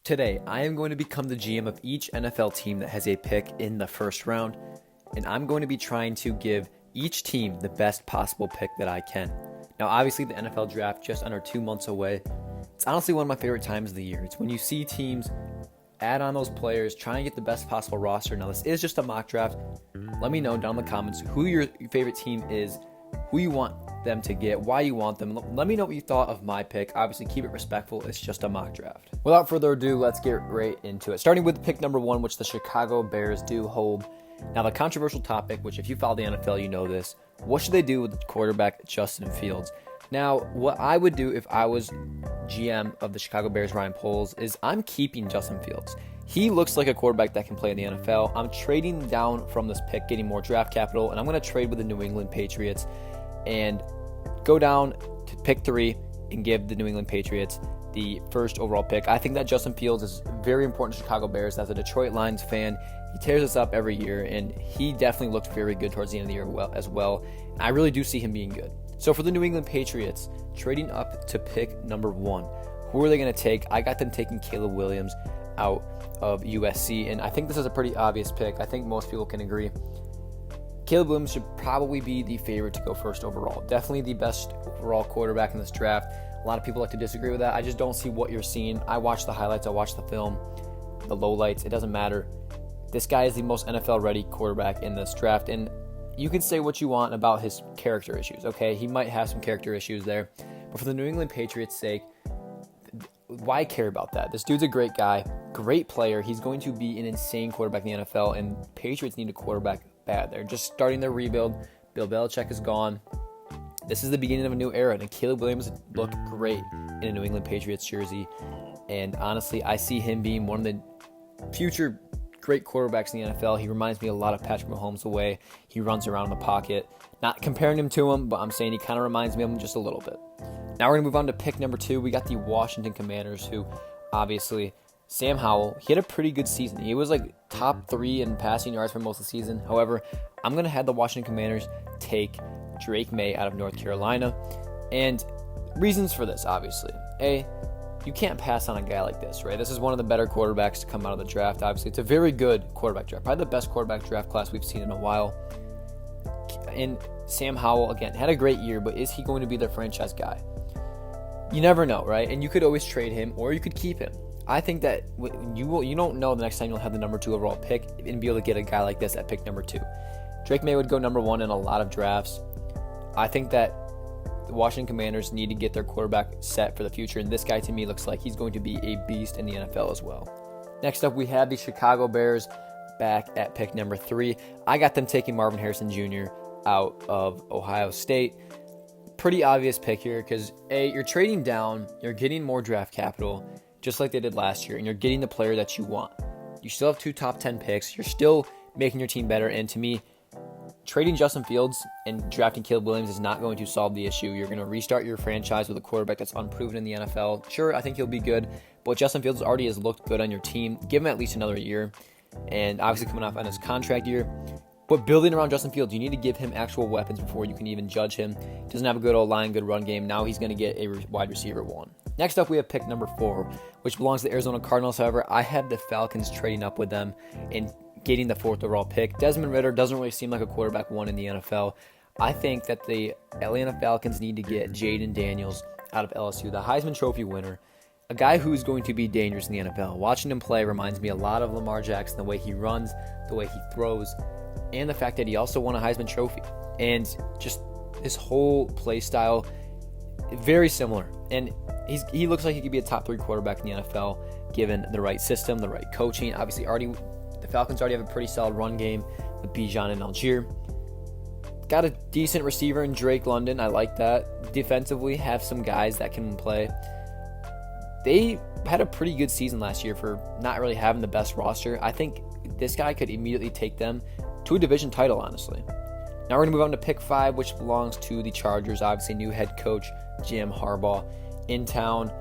Today, I am going to become the GM of each NFL team that has a pick in the first round, and I'm going to be trying to give each team the best possible pick that I can. Now, obviously, the NFL draft just under 2 months away. It's honestly one of my favorite times of the year. It's when you see teams add on those players, try and get the best possible roster. Now, this is just a mock draft. Let me know down in the comments who your favorite team is, who you want them to get, why you want them. Let me know what you thought of my pick. Obviously, keep it respectful. It's just a mock draft. Without further ado, let's get right into it. Starting with pick number 1, which the Chicago Bears do hold. Now, the controversial topic, which if you follow the NFL, you know this. What should they do with the quarterback, Justin Fields? Now, what I would do if I was GM of the Chicago Bears, Ryan Poles, is I'm keeping Justin Fields. He looks like a quarterback that can play in the NFL. I'm trading down from this pick, getting more draft capital, and I'm going to trade with the New England Patriots and go down to pick 3 and give the New England Patriots the first overall pick. I think that Justin Fields is very important to Chicago Bears. As a Detroit Lions fan, he tears us up every year, and he definitely looked very good towards the end of the year as well. And I really do see him being good. So for the New England Patriots, trading up to pick number 1, who are they going to take? I got them taking Caleb Williams out of USC, and I think this is a pretty obvious pick. I think most people can agree. Caleb Williams should probably be the favorite to go first overall. Definitely the best overall quarterback in this draft. A lot of people like to disagree with that. I just don't see what you're seeing. I watch the highlights. I watch the film, the lowlights. It doesn't matter. This guy is the most NFL-ready quarterback in this draft, and you can say what you want about his character issues, okay? He might have some character issues there, but for the New England Patriots' sake, why care about that? This dude's a great guy, great player. He's going to be an insane quarterback in the NFL, and Patriots need a quarterback bad. They're just starting their rebuild. Bill Belichick is gone. This is the beginning of a new era, and Caleb Williams looked great in a New England Patriots jersey, and honestly, I see him being one of the future great quarterbacks in the NFL. He reminds me a lot of Patrick Mahomes the way he runs around in the pocket. Not comparing him to him, but I'm saying he kind of reminds me of him just a little bit. Now we're going to move on to pick number 2. We got the Washington Commanders, who obviously Sam Howell, he had a pretty good season. He was like top 3 in passing yards for most of the season. However, I'm going to have the Washington Commanders take Drake May out of North Carolina. And reasons for this, obviously. You can't pass on a guy like this, right? This is one of the better quarterbacks to come out of the draft. Obviously, it's a very good quarterback draft. Probably the best quarterback draft class we've seen in a while. And Sam Howell, again, had a great year, but is he going to be their franchise guy? You never know, right? And you could always trade him, or you could keep him. I think that you don't know the next time you'll have the number 2 overall pick and be able to get a guy like this at pick number 2. Drake May would go number 1 in a lot of drafts. I think that the Washington Commanders need to get their quarterback set for the future, and this guy to me looks like he's going to be a beast in the NFL as well. Next up, we have the Chicago Bears back at pick number 3. I got them taking Marvin Harrison Jr. out of Ohio State. Pretty obvious pick here because, you're trading down, you're getting more draft capital, just like they did last year, and you're getting the player that you want. You still have 2 top 10 picks. You're still making your team better, and to me, trading Justin Fields and drafting Caleb Williams is not going to solve the issue. You're going to restart your franchise with a quarterback that's unproven in the NFL. Sure, I think he'll be good, but Justin Fields already has looked good on your team. Give him at least another year, and obviously coming off on his contract year. But building around Justin Fields, you need to give him actual weapons before you can even judge him. He doesn't have a good O-line, good run game. Now he's going to get a wide receiver 1. Next up, we have pick number 4, which belongs to the Arizona Cardinals. However, I have the Falcons trading up with them and getting the 4th overall pick. Desmond Ridder doesn't really seem like a quarterback 1 in the NFL. I think that the Atlanta Falcons need to get Jaden Daniels out of LSU, the Heisman Trophy winner, a guy who's going to be dangerous in the NFL. Watching him play reminds me a lot of Lamar Jackson, the way he runs, the way he throws, and the fact that he also won a Heisman Trophy. And just his whole play style, very similar. And he looks like he could be a top 3 quarterback in the NFL, given the right system, the right coaching. Obviously, the Falcons already have a pretty solid run game with Bijan and Algier. Got a decent receiver in Drake London. I like that. Defensively, have some guys that can play. They had a pretty good season last year for not really having the best roster. I think this guy could immediately take them to a division title, honestly. Now we're going to move on to pick 5, which belongs to the Chargers. Obviously, new head coach Jim Harbaugh in town.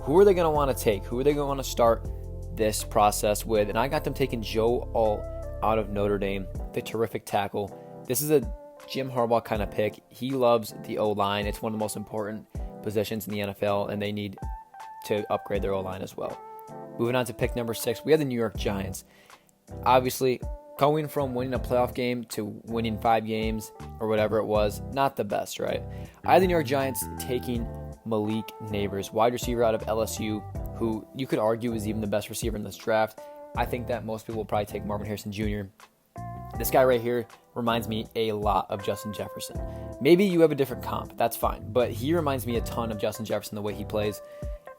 Who are they going to want to take? Who are they going to want to start this process with? And I got them taking Joe Alt out of Notre Dame, the terrific tackle. This is a Jim Harbaugh kind of pick. He loves the O-line. It's one of the most important positions in the NFL, and they need to upgrade their O-line as well. Moving on to pick number 6, we have the New York Giants. Obviously, going from winning a playoff game to winning 5 games or whatever it was, not the best, right? I had the New York Giants taking Malik Neighbors, wide receiver out of LSU, who you could argue is even the best receiver in this draft. I think that most people will probably take Marvin Harrison Jr. This guy right here reminds me a lot of Justin Jefferson. Maybe you have a different comp, that's fine, but he reminds me a ton of Justin Jefferson the way he plays.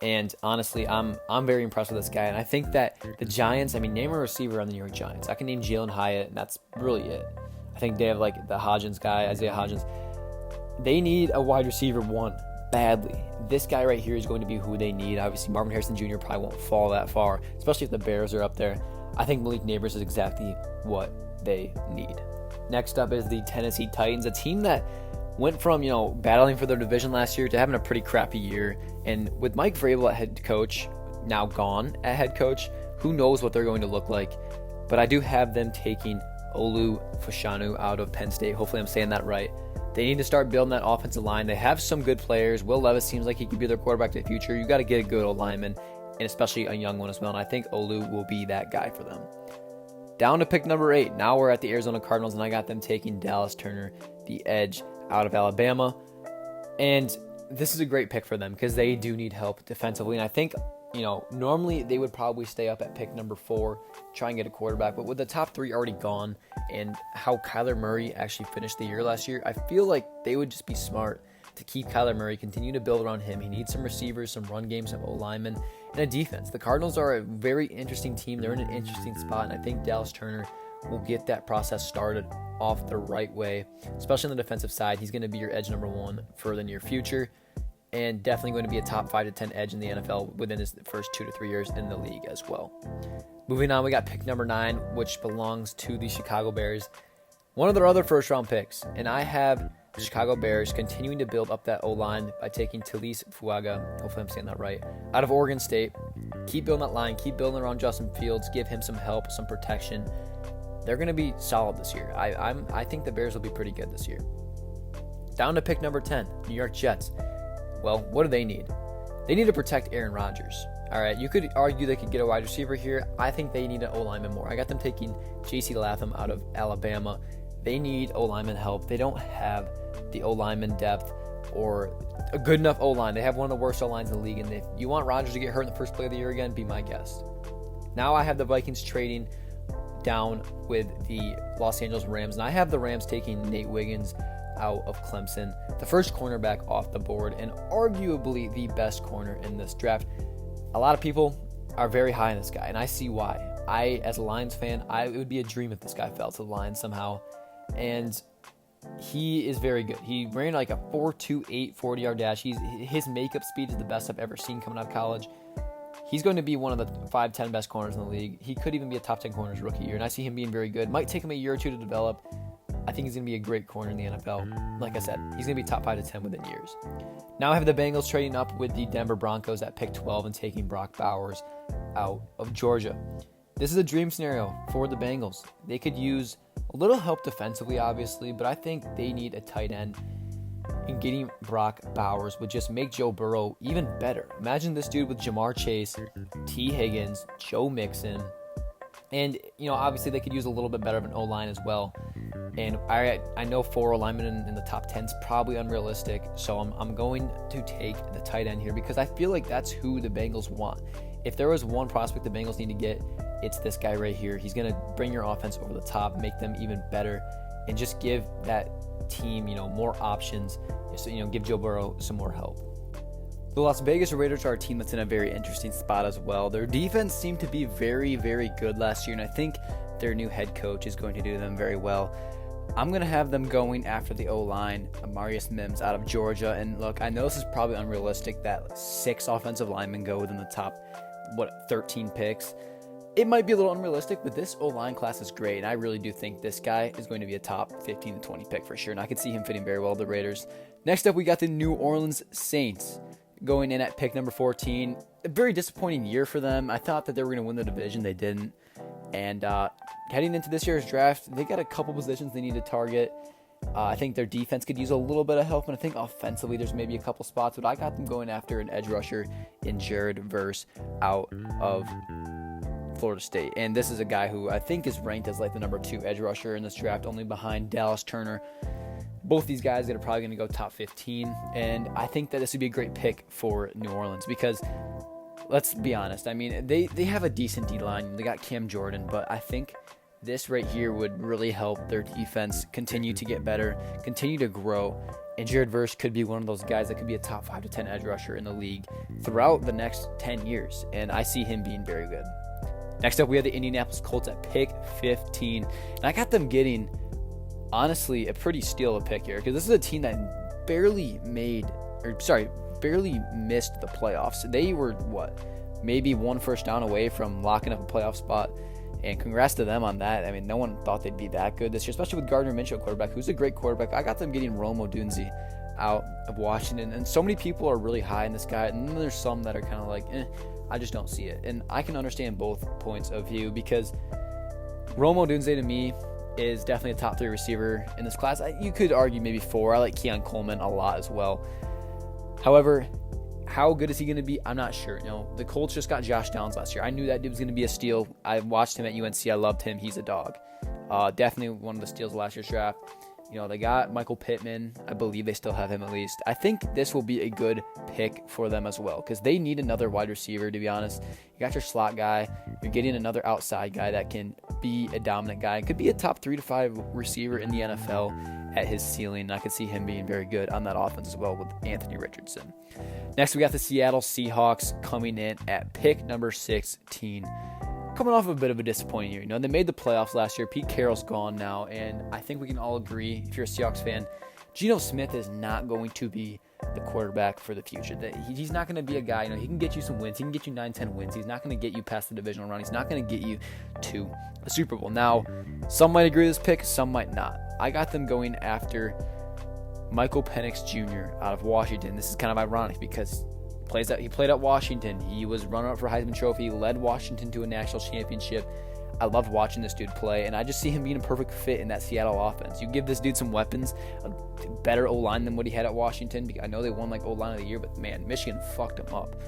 And honestly, I'm very impressed with this guy. And I think that the Giants, name a receiver on the New York Giants. I can name Jalen Hyatt, and that's really it. I think they have the Hodgins guy, Isaiah Hodgins. They need a wide receiver one badly. This guy right here is going to be who they need. Obviously, Marvin Harrison Jr. probably won't fall that far, especially if the Bears are up there. I think Malik Neighbors is exactly what they need. Next up is the Tennessee Titans, a team that went from, battling for their division last year to having a pretty crappy year. And with Mike Vrabel at head coach, now gone at head coach, who knows what they're going to look like. But I do have them taking Olu Fashanu out of Penn State. Hopefully I'm saying that right. They need to start building that offensive line. They have some good players. Will Levis seems like he could be their quarterback to the future. You got to get a good old lineman, and especially a young one as well. And I think Olu will be that guy for them. Down to pick number 8. Now we're at the Arizona Cardinals, and I got them taking Dallas Turner, the edge out of Alabama. And this is a great pick for them because they do need help defensively. And I think, normally they would probably stay up at pick number 4, try and get a quarterback. But with the top 3 already gone and how Kyler Murray actually finished the year last year, I feel like they would just be smart to keep Kyler Murray, continue to build around him. He needs some receivers, some run games, some O-linemen, and a defense. The Cardinals are a very interesting team. They're in an interesting spot, and I think Dallas Turner will get that process started off the right way, especially on the defensive side. He's going to be your edge number 1 for the near future, and definitely going to be a top 5 to 10 edge in the NFL within his first 2 to 3 years in the league as well. Moving on, we got pick number 9, which belongs to the Chicago Bears, one of their other first-round picks, and I have the Chicago Bears continuing to build up that O-line by taking Talise Fuaga, hopefully I'm saying that right, out of Oregon State. Keep building that line, keep building around Justin Fields, give him some help, some protection. They're going to be solid this year. I think the Bears will be pretty good this year. Down to pick number 10, New York Jets. Well, what do they need? They need to protect Aaron Rodgers. All right, you could argue they could get a wide receiver here. I think they need an O-lineman more. I got them taking J.C. Latham out of Alabama. They need O-lineman help. They don't have the O-lineman depth or a good enough O-line. They have one of the worst O-lines in the league, and if you want Rodgers to get hurt in the first play of the year again, be my guest. Now I have the Vikings trading down with the Los Angeles Rams, and I have the Rams taking Nate Wiggins out of Clemson, the first cornerback off the board, and arguably the best corner in this draft. A lot of people are very high on this guy, and I see why. As a Lions fan, it would be a dream if this guy fell to the Lions somehow, and he is very good. He ran like a 4.28 40-yard dash. His makeup speed is the best I've ever seen coming out of college. He's going to be one of the 5-10 best corners in the league. He could even be a top 10 corners rookie year, and I see him being very good. Might take him a year or 2 to develop. I think he's going to be a great corner in the NFL. Like I said, he's going to be top 5 to 10 within years. Now I have the Bengals trading up with the Denver Broncos at pick 12 and taking Brock Bowers out of Georgia. This is a dream scenario for the Bengals. They could use a little help defensively, obviously, but I think they need a tight end. And getting Brock Bowers would just make Joe Burrow even better. Imagine this dude with Jamar Chase, T. Higgins, Joe Mixon, and obviously they could use a little bit better of an O-line as well. And I know 4 alignment in the top 10 is probably unrealistic, so I'm going to take the tight end here because I feel like that's who the Bengals want. If there was one prospect the Bengals need to get, it's this guy right here. He's going to bring your offense over the top, make them even better, and just give that team, more options. So, give Joe Burrow some more help. The Las Vegas Raiders are a team that's in a very interesting spot as well. Their defense seemed to be very, very good last year, and I think their new head coach is going to do them very well. I'm going to have them going after the O-line, Amarius Mims out of Georgia. And look, I know this is probably unrealistic that 6 offensive linemen go within the top, 13 picks. It might be a little unrealistic, but this O-line class is great, and I really do think this guy is going to be a top 15 to 20 pick for sure, and I can see him fitting very well with the Raiders. Next up, we got the New Orleans Saints going in at pick number 14. A very disappointing year for them. I thought that they were going to win the division. They didn't. And heading into this year's draft, they got a couple positions they need to target. I think their defense could use a little bit of help, and I think offensively there's maybe a couple spots, but I got them going after an edge rusher in Jared Verse out of Florida State. And this is a guy who I think is ranked as like the number 2 edge rusher in this draft, only behind Dallas Turner. Both these guys that are probably going to go top 15, and I think that this would be a great pick for New Orleans because let's be honest, I mean, they have a decent D-line. They got Cam Jordan, but I think this right here would really help their defense continue to get better, continue to grow, and Jared Verse could be one of those guys that could be a top 5 to 10 edge rusher in the league throughout the next 10 years, and I see him being very good. Next up, we have the Indianapolis Colts at pick 15, and I got them getting, honestly, a pretty steal of a pick here because this is a team that barely missed the playoffs. They were, maybe one first down away from locking up a playoff spot. And congrats to them on that. I mean, no one thought they'd be that good this year, especially with Gardner Minshew quarterback, who's a great quarterback. I got them getting Rome Odunze out of Washington. And so many people are really high in this guy. And then there's some that are kind of like, I just don't see it. And I can understand both points of view because Rome Odunze to me is definitely a top 3 receiver in this class. You could argue maybe 4. I like Keon Coleman a lot as well. However, how good is he going to be? I'm not sure. The Colts just got Josh Downs last year. I knew that dude was going to be a steal. I watched him at UNC. I loved him. He's a dog. Definitely one of the steals of last year's draft. They got Michael Pittman. I believe they still have him at least. I think this will be a good pick for them as well because they need another wide receiver, to be honest. You got your slot guy. You're getting another outside guy that can be a dominant guy. Could be a top 3 to 5 receiver in the NFL at his ceiling. I could see him being very good on that offense as well with Anthony Richardson. Next, we got the Seattle Seahawks coming in at pick number 16. Coming off of a bit of a disappointing year. They made the playoffs last year. Pete Carroll's gone now, and I think we can all agree, if you're a Seahawks fan, Geno Smith is not going to be the quarterback for the future. He's not going to be a guy, he can get you some wins. He can get you 9-10 wins. He's not going to get you past the divisional round. He's not going to get you to a Super Bowl. Now, some might agree with this pick, some might not. I got them going after Michael Penix Jr. out of Washington. This is kind of ironic because he played at Washington. He was runner-up for Heisman Trophy, led Washington to a national championship. I loved watching this dude play, and I just see him being a perfect fit in that Seattle offense. You give this dude some weapons, a better O-line than what he had at Washington. I know they won O-line of the year, but man, Michigan fucked him up.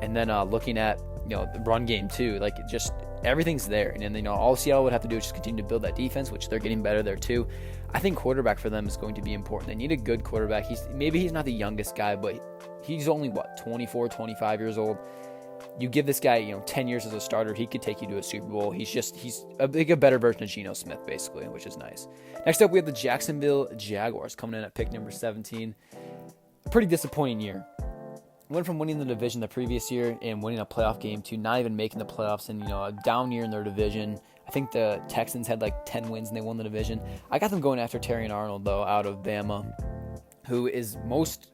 And then looking at the run game too, just everything's there. And then all Seattle would have to do is just continue to build that defense, which they're getting better there too. I think quarterback for them is going to be important. They need a good quarterback. Maybe he's not the youngest guy, but he's only 24, 25 years old. You give this guy, 10 years as a starter, he could take you to a Super Bowl. He's a better version of Geno Smith, basically, which is nice. Next up, we have the Jacksonville Jaguars coming in at pick number 17. Pretty disappointing year. Went from winning the division the previous year and winning a playoff game to not even making the playoffs and, a down year in their division. I think the Texans had 10 wins and they won the division. I got them going after Terrion Arnold, though, out of Bama, who is most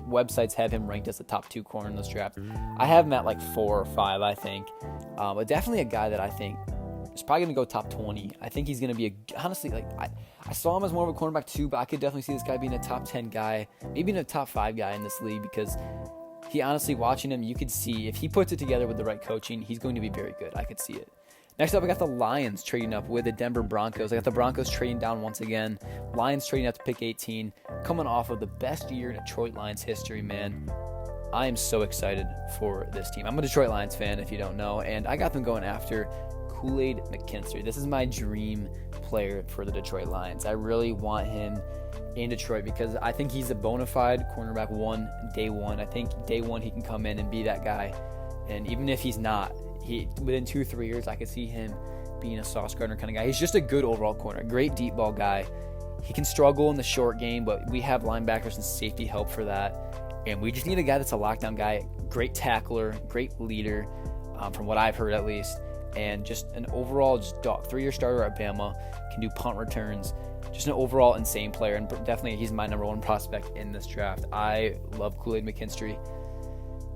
websites have him ranked as the top 2 corner in this draft. I have him at 4 or 5, I think. But definitely a guy that I think is probably going to go top 20. I think he's going to be honestly, I saw him as more of a cornerback too, but I could definitely see this guy being a top 10 guy, maybe even a top 5 guy in this league because he honestly, watching him, you could see if he puts it together with the right coaching, he's going to be very good. I could see it. Next up, I got the Lions trading up with the Denver Broncos. I got the Broncos trading down once again. Lions trading up to pick 18. Coming off of the best year in Detroit Lions history, man. I am so excited for this team. I'm a Detroit Lions fan, if you don't know, and I got them going after Kool-Aid McKinstry. This is my dream player for the Detroit Lions. I really want him in Detroit because I think he's a bona fide cornerback day one. I think day one he can come in and be that guy. And even if he's not, within 2-3 years, I could see him being a Sauce Gardner kind of guy. He's just a good overall corner, great deep ball guy. He can struggle in the short game, but we have linebackers and safety help for that. And we just need a guy that's a lockdown guy, great tackler, great leader, from what I've heard at least. And just an overall dog. 3-year starter at Bama, can do punt returns. Just an overall insane player, and definitely he's my number 1 prospect in this draft. I love Kool-Aid McKinstry.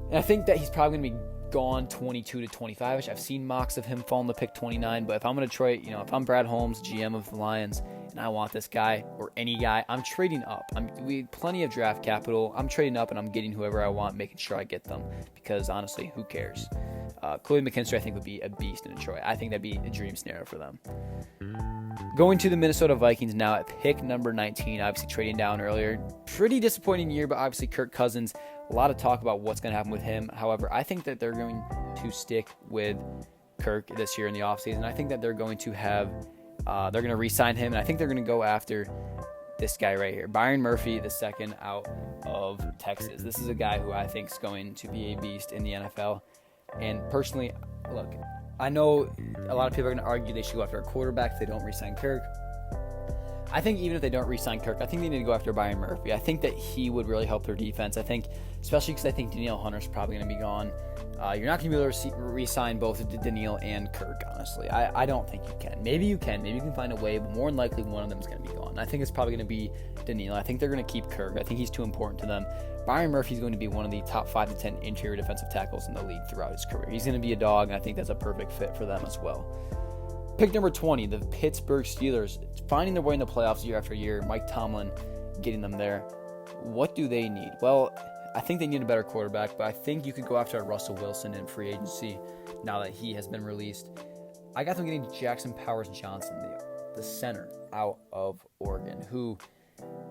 And I think that he's probably going to be gone 22 to 25ish. I've seen mocks of him falling to pick 29, but if I'm in Detroit, if I'm Brad Holmes, GM of the Lions, and I want this guy or any guy, I'm trading up. We have plenty of draft capital. I'm trading up and I'm getting whoever I want, making sure I get them because honestly, who cares? Kool-Aid McKinstry, I think, would be a beast in Detroit. I think that'd be a dream scenario for them. Going to the Minnesota Vikings now at pick number 19, obviously trading down earlier. Pretty disappointing year, but obviously Kirk Cousins, a lot of talk about what's going to happen with him. However, I think that they're going to stick with Kirk this year in the offseason. I think that they're going to they're going to re-sign him, and I think they're going to go after this guy right here, Byron Murphy, the second out of Texas. This is a guy who I think is going to be a beast in the NFL. And personally, look, I know a lot of people are going to argue they should go after a quarterback if they don't re-sign Kirk. I think even if they don't re-sign Kirk, I think they need to go after Byron Murphy. I think that he would really help their defense. I think, especially because I think Danielle Hunter's probably going to be gone. You're not going to be able to re-sign both Danielle and Kirk, honestly. I don't think you can. Maybe you can. Maybe you can find a way, but more than likely one of them is going to be gone. I think it's probably going to be Danielle. I think they're going to keep Kirk. I think he's too important to them. Byron Murphy's going to be one of the top 5 to 10 interior defensive tackles in the league throughout his career. He's going to be a dog, and I think that's a perfect fit for them as well. Pick number 20, the Pittsburgh Steelers, finding their way in the playoffs year after year. Mike Tomlin getting them there. What do they need? Well, I think they need a better quarterback, but I think you could go after Russell Wilson in free agency now that he has been released. I got them getting Jackson Powers Johnson, the center out of Oregon, who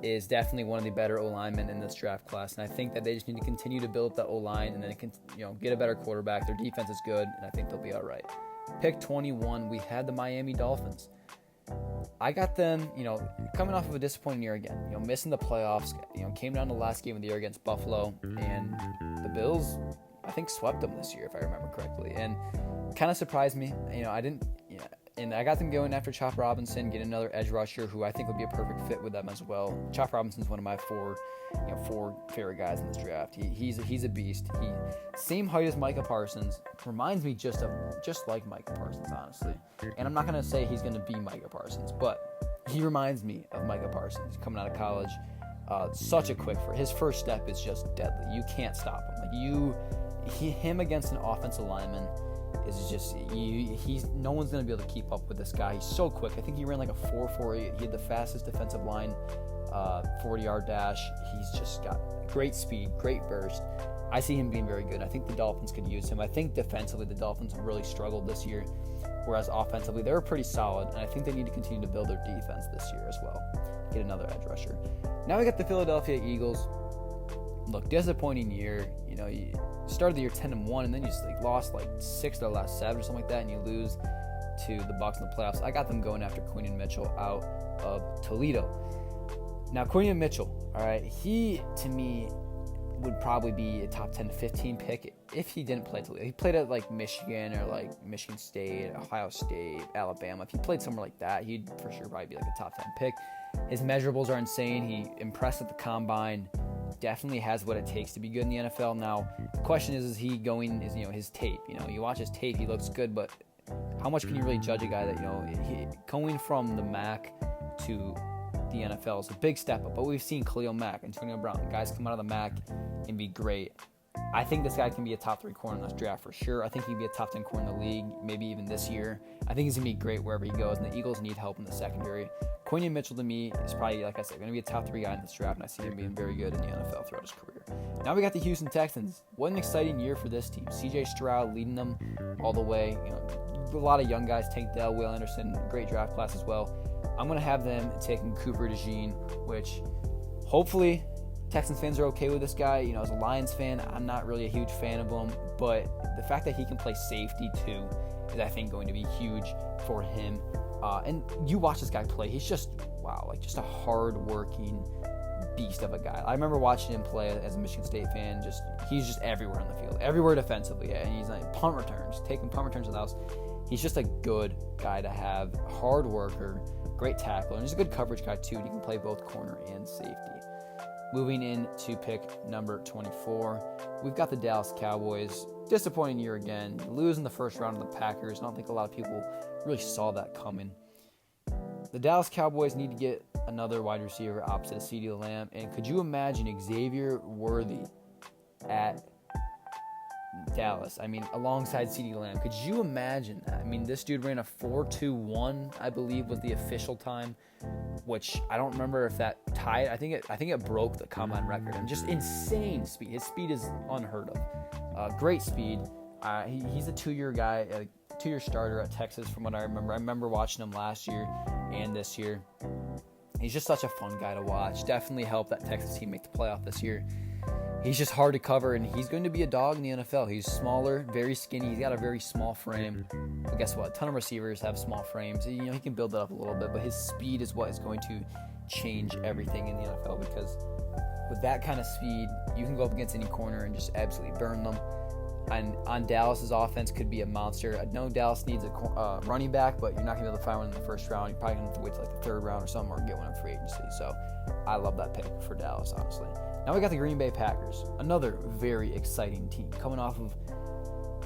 is definitely one of the better O-linemen in this draft class. And I think that they just need to continue to build the O-line and then get a better quarterback. Their defense is good, and I think they'll be all right. Pick 21, we had the Miami Dolphins. I got them, coming off of a disappointing year again, missing the playoffs, came down to the last game of the year against Buffalo, and the Bills, I think, swept them this year, if I remember correctly, and kind of surprised me. And I got them going after Chop Robinson, get another edge rusher who I think would be a perfect fit with them as well. Chop Robinson's one of my four favorite guys in this draft. He's a beast. Same height as Micah Parsons. Reminds me just like Micah Parsons, honestly. And I'm not gonna say he's gonna be Micah Parsons, but he reminds me of Micah Parsons. He's coming out of college. Such a quick his first step is just deadly. You can't stop him. Him against an offensive lineman is just no one's gonna be able to keep up with this guy. He's so quick. I think he ran like a 4.48. He had the fastest defensive line 40-yard dash. He's just got great speed, great burst. I see him being very good. I think the Dolphins could use him. I think defensively the Dolphins have really struggled this year, whereas offensively they were pretty solid, and I think they need to continue to build their defense this year as well. Get another edge rusher. Now we got the Philadelphia Eagles. Look, disappointing year. You started the year 10-1, and then you just lost 6 of the last 7 or something like that, and you lose to the Bucs in the playoffs. I got them going after Quinion Mitchell out of Toledo. Now, Quinion Mitchell, all right, he, to me, would probably be a top 10 to 15 pick if he didn't play Toledo. He played at Michigan or Michigan State, Ohio State, Alabama. If he played somewhere like that, he'd for sure probably be a top 10 pick. His measurables are insane. He impressed at the combine. Definitely has what it takes to be good in the NFL. Now, the question is he going, his tape. You watch his tape, he looks good, but how much can you really judge a guy that, going from the MAC to the NFL is a big step up, but we've seen Khalil Mack, Antonio Brown, guys come out of the MAC and be great. I think this guy can be a top 3 corner in this draft for sure. I think he can be a top 10 corner in the league, maybe even this year. I think he's going to be great wherever he goes, and the Eagles need help in the secondary. Quinion Mitchell, to me, is probably, like I said, going to be a top 3 guy in this draft, and I see him being very good in the NFL throughout his career. Now we got the Houston Texans. What an exciting year for this team. C.J. Stroud leading them all the way. A lot of young guys. Tank Dell, Will Anderson, great draft class as well. I'm going to have them taking Cooper DeJean, which hopefully Texans fans are okay with this guy. As a Lions fan, I'm not really a huge fan of him, but the fact that he can play safety too is, I think, going to be huge for him. And you watch this guy play. He's just, wow, just a hard-working beast of a guy. I remember watching him play as a Michigan State fan. He's just everywhere on the field, everywhere defensively. And he's punt returns, taking punt returns to the house. He's just a good guy to have, hard worker, great tackler, and he's a good coverage guy too. He can play both corner and safety. Moving into pick number 24, we've got the Dallas Cowboys. Disappointing year again, losing the first round of the Packers. I don't think a lot of people really saw that coming. The Dallas Cowboys need to get another wide receiver opposite of CeeDee Lamb, and could you imagine Xavier Worthy at Dallas? Alongside CeeDee Lamb. Could you imagine that? This dude ran a 4.21, I believe, was the official time, which I don't remember if that tied. I think it broke the combine record. And just insane speed. His speed is unheard of. Great speed. He's a 2-year guy, a 2-year starter at Texas, from what I remember. I remember watching him last year. and this year. He's just such a fun guy to watch. Definitely helped that Texas team make the playoff this year. He's just hard to cover, and he's going to be a dog in the NFL. He's smaller, very skinny. He's got a very small frame. But guess what? A ton of receivers have small frames. He can build it up a little bit, but his speed is what is going to change everything in the NFL, because with that kind of speed, you can go up against any corner and just absolutely burn them. And on Dallas's offense could be a monster. I know Dallas needs a running back, but you're not going to be able to find one in the first round. You're probably going to have to wait till like the third round or something, or get one in free agency. So I love that pick for Dallas, honestly. Now we got the Green Bay Packers, another very exciting team coming off of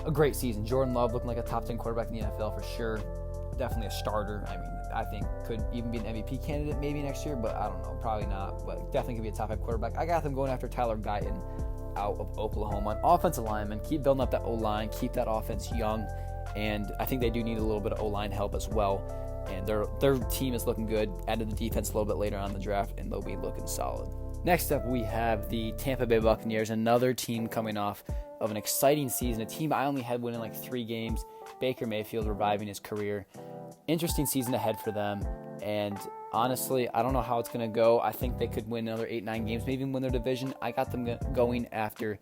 a great season. Jordan Love looking like a top 10 quarterback in the NFL for sure. Definitely a starter. I mean, I think could even be an MVP candidate maybe next year, but I don't know, probably not. But definitely could be a top 5 quarterback. I got them going after Tyler Guyton out of Oklahoma. An offensive lineman, keep building up that O-line, keep that offense young, and I think they do need a little bit of O-line help as well. And their team is looking good. Added the defense a little bit later on in the draft, and they'll be looking solid. Next up, we have the Tampa Bay Buccaneers, another team coming off of an exciting season, a team I only had winning like 3 games. Baker Mayfield reviving his career. Interesting season ahead for them, and honestly, I don't know how it's going to go. I think they could win another 8-9 games, maybe even win their division. I got them going after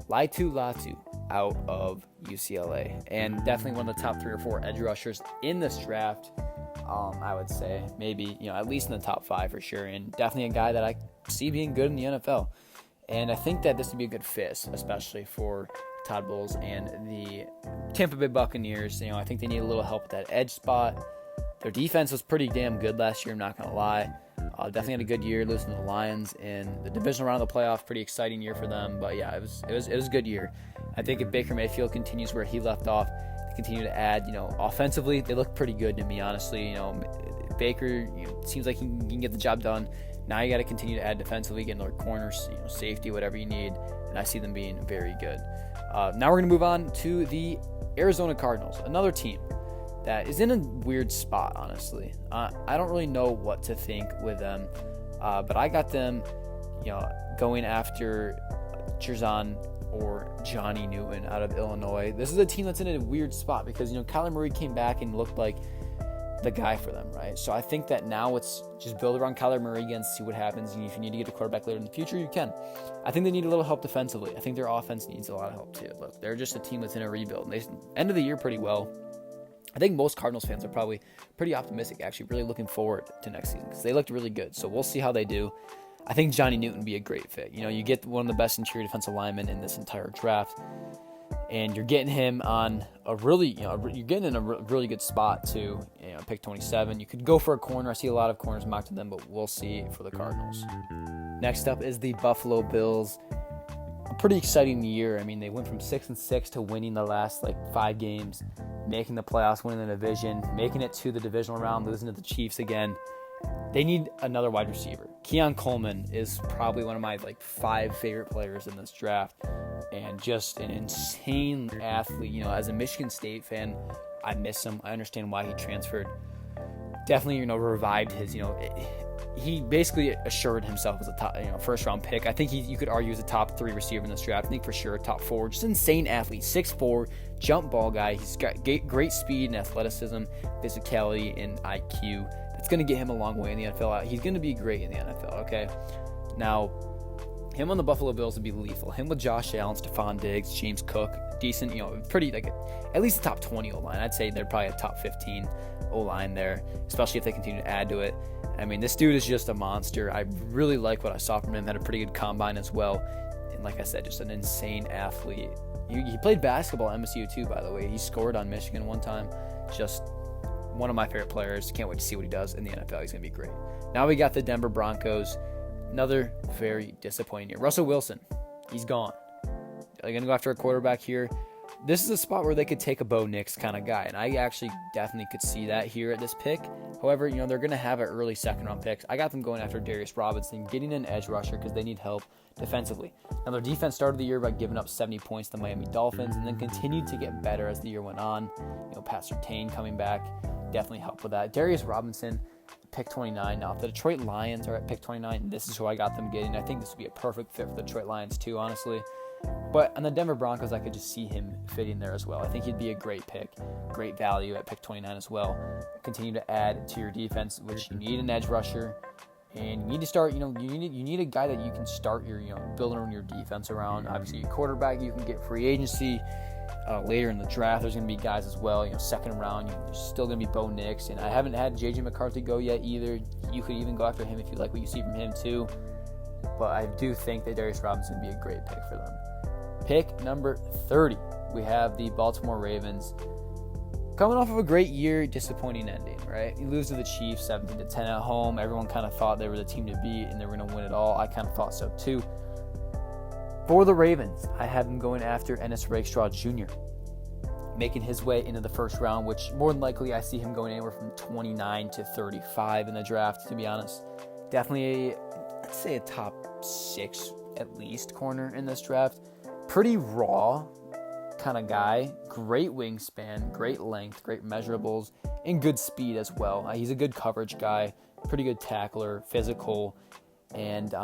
Latu out of UCLA, and definitely one of the top 3 or 4 edge rushers in this draft. I would say maybe, at least in the top 5 for sure, and definitely a guy that I see being good in the NFL. And I think that this would be a good fit, especially for Todd Bowles and the Tampa Bay Buccaneers. I think they need a little help with that edge spot. Their defense was pretty damn good last year, I'm not going to lie. Definitely had a good year losing to the Lions in the divisional round of the playoff. Pretty exciting year for them. But yeah, it was a good year. I think if Baker Mayfield continues where he left off, they continue to add, offensively, they look pretty good to me, honestly. Baker, seems like he can get the job done. Now you got to continue to add defensively, get another corners, safety, whatever you need. And I see them being very good. Now we're going to move on to the Arizona Cardinals, another team that is in a weird spot, honestly. I don't really know what to think with them, but I got them, going after Jerzon or Johnny Newton out of Illinois. This is a team that's in a weird spot because, Kyler Murray came back and looked like the guy for them, right? So I think that now it's just build around Kyler Murray again, see what happens. And if you need to get a quarterback later in the future, you can. I think they need a little help defensively. I think their offense needs a lot of help too. Look, they're just a team that's in a rebuild. They ended the year pretty well. I think most Cardinals fans are probably pretty optimistic, actually really looking forward to next season because they looked really good. So we'll see how they do. I think Johnny Newton would be a great fit. You get one of the best interior defensive linemen in this entire draft, and you're getting him on a really, you're getting in a really good spot too. Pick 27. You could go for a corner. I see a lot of corners mocked to them, but we'll see for the Cardinals. Next up is the Buffalo Bills. A pretty exciting year. I mean, they went from 6-6 to winning the last 5 games, making the playoffs, winning the division, making it to the divisional round, losing to the Chiefs again. They need another wide receiver. Keon Coleman is probably one of my 5 favorite players in this draft, and just an insane athlete. As a Michigan State fan, I miss him. I understand why he transferred. Definitely, revived his. He basically assured himself as a top, first round pick. I think you could argue as a top 3 receiver in this draft. I think for sure top 4. Just insane athlete, 6'4", jump ball guy. He's got great speed and athleticism, physicality, and IQ. It's going to get him a long way in the NFL. He's going to be great in the NFL, okay? Now, him on the Buffalo Bills would be lethal. Him with Josh Allen, Stephon Diggs, James Cook, decent, pretty, at least a top 20 O-line. I'd say they're probably a top 15 O-line there, especially if they continue to add to it. I mean, this dude is just a monster. I really like what I saw from him. Had a pretty good combine as well. And like I said, just an insane athlete. He played basketball at MSU too, by the way. He scored on Michigan one time. Just one of my favorite players. Can't wait to see what he does in the NFL. He's going to be great. Now we got the Denver Broncos. Another very disappointing year. Russell Wilson, he's gone. They're going to go after a quarterback here. This is a spot where they could take a Bo Nix kind of guy, and I actually definitely could see that here at this pick. However, they're going to have an early second-round picks. I got them going after Darius Robinson, getting an edge rusher because they need help defensively. Now, their defense started the year by giving up 70 points to the Miami Dolphins and then continued to get better as the year went on. Pat Surtain coming back definitely helped with that. Darius Robinson, pick 29. Now, if the Detroit Lions are at pick 29, this is who I got them getting. I think this would be a perfect fit for the Detroit Lions too, honestly. But on the Denver Broncos, I could just see him fitting there as well. I think he'd be a great pick, great value at pick 29 as well. Continue to add to your defense, which you need an edge rusher. And you need to start, you need a guy that you can start your, building your defense around. Obviously, your quarterback, you can get free agency. Later in the draft, there's going to be guys as well. Second round, there's still going to be Bo Nix. And I haven't had J.J. McCarthy go yet either. You could even go after him if you like what you see from him too. But I do think that Darius Robinson would be a great pick for them. Pick number 30, we have the Baltimore Ravens. Coming off of a great year, disappointing ending, right? You lose to the Chiefs 17-10 at home. Everyone kind of thought they were the team to beat and they were going to win it all. I kind of thought so too. For the Ravens, I have them going after Ennis Rakestraw Jr., making his way into the first round, which more than likely I see him going anywhere from 29 to 35 in the draft, to be honest. Definitely, I'd say a top 6 at least corner in this draft. Pretty raw kind of guy. Great wingspan, great length, great measurables, and good speed as well. He's a good coverage guy, pretty good tackler, physical, and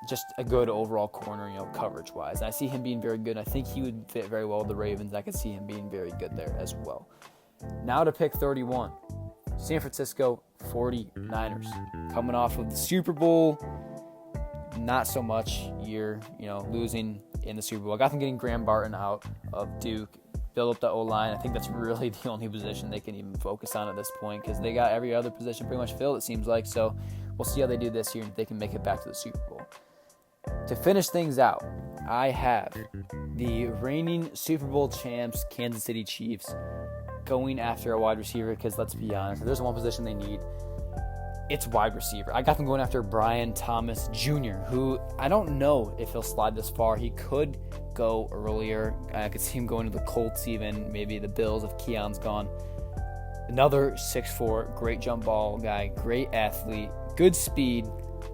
just a good overall corner, coverage-wise. And I see him being very good. I think he would fit very well with the Ravens. I could see him being very good there as well. Now to pick 31, San Francisco 49ers. Coming off of the Super Bowl, not so much year, losing in the Super Bowl. I got them getting Graham Barton out of Duke, build up the O-line. I think that's really the only position they can even focus on at this point because they got every other position pretty much filled, it seems like. So we'll see how they do this year and if they can make it back to the Super Bowl. To finish things out, I have the reigning Super Bowl champs, Kansas City Chiefs, going after a wide receiver because let's be honest, if there's one position they need, it's wide receiver. I got them going after Brian Thomas Jr., who I don't know if he'll slide this far. He could go earlier. I could see him going to the Colts even, maybe the Bills if Keon's gone. Another 6'4", great jump ball guy, great athlete, good speed,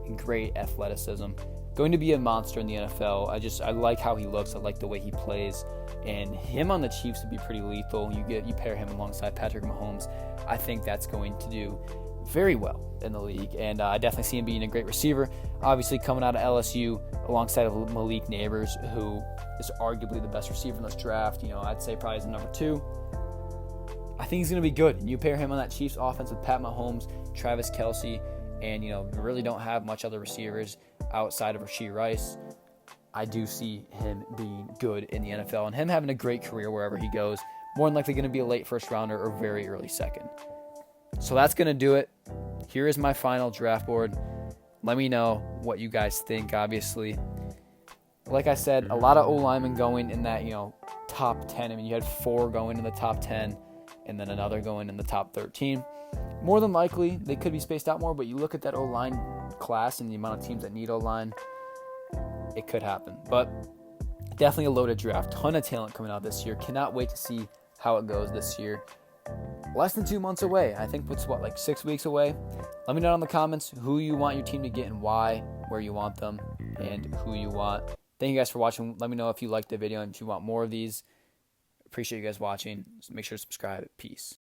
and great athleticism. Going to be a monster in the NFL. I like how he looks. I like the way he plays. And him on the Chiefs would be pretty lethal. You pair him alongside Patrick Mahomes. I think that's going to do very well in the league. And I definitely see him being a great receiver. Obviously coming out of LSU alongside of Malik Neighbors, who is arguably the best receiver in this draft. I'd say probably is the number 2. I think he's going to be good. And you pair him on that Chiefs offense with Pat Mahomes, Travis Kelce, and, you really don't have much other receivers outside of Rashee Rice. I do see him being good in the NFL and him having a great career wherever he goes. More than likely going to be a late first rounder or very early second. So that's going to do it. Here is my final draft board. Let me know what you guys think, obviously. Like I said, a lot of O-linemen going in that, top 10. I mean, you had 4 going in the top 10 and then another going in the top 13. More than likely, they could be spaced out more, but you look at that O-line class and the amount of teams that need O-line, it could happen. But definitely a loaded draft. Ton of talent coming out this year. Cannot wait to see how it goes this year. Less than 2 months away. I think it's 6 weeks away. Let me know in the comments who you want your team to get and why, where you want them, and who you want. Thank you guys for watching. Let me know if you liked the video and if you want more of these. Appreciate you guys watching. So make sure to subscribe. Peace.